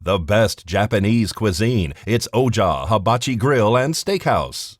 The best Japanese cuisine. It's Oja Hibachi Grill and Steakhouse.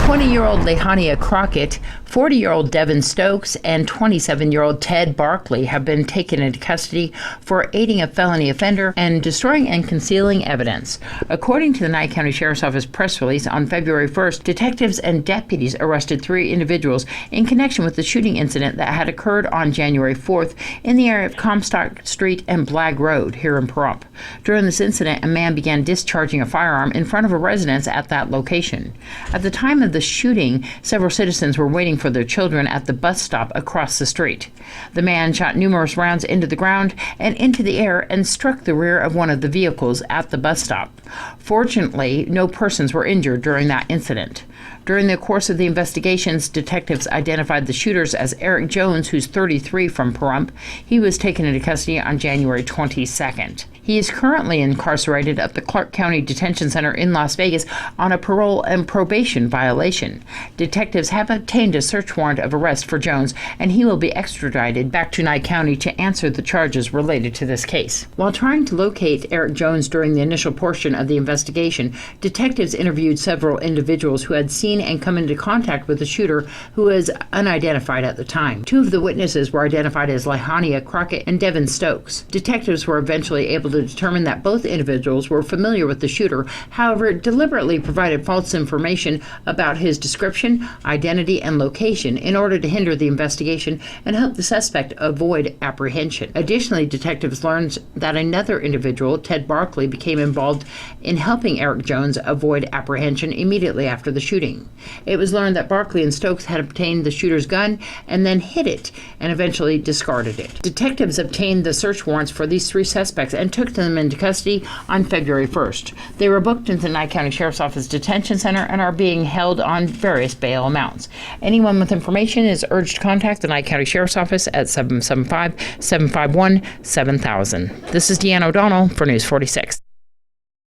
20-year-old Lehania Crockett, 40-year-old Devin Stokes, and 27-year-old Ted Barclay have been taken into custody for aiding a felony offender and destroying and concealing evidence. According to the Nye County Sheriff's Office press release, on February 1st, detectives and deputies arrested 3 individuals in connection with the shooting incident that had occurred on January 4th in the area of Comstock Street and Blagg Road here in Pahrump. During this incident, a man began discharging a firearm in front of a residence at that location. At the time of the shooting, several citizens were waiting for their children at the bus stop across the street. The man shot numerous rounds into the ground and into the air and struck the rear of one of the vehicles at the bus stop. Fortunately, no persons were injured during that incident. During the course of the investigations, detectives identified the shooters as Eric Jones, who's 33, from Pahrump. He was taken into custody on January 22nd. He is currently incarcerated at the Clark County Detention Center in Las Vegas on a parole and probation violation. Detectives have obtained a search warrant of arrest for Jones, and he will be extradited back to Nye County to answer the charges related to this case. While trying to locate Eric Jones during the initial portion of the investigation, detectives interviewed several individuals who had seen and come into contact with the shooter, who was unidentified at the time. 2 of the witnesses were identified as Lehania Crockett and Devin Stokes. Detectives were eventually able to determine that both individuals were familiar with the shooter, however, deliberately provided false information about his description, identity, and location in order to hinder the investigation and help the suspect avoid apprehension. Additionally, detectives learned that another individual, Ted Barclay, became involved in helping Eric Jones avoid apprehension immediately after the shooting. It was learned that Barclay and Stokes had obtained the shooter's gun and then hid it and eventually discarded it. Detectives obtained the search warrants for these 3 suspects and took them into custody on February 1st. They were booked into the Nye County Sheriff's Office Detention Center and are being held on various bail amounts. Anyone with information is urged to contact the Nye County Sheriff's Office at 775-751-7000. This is Deanna O'Donnell for News 46.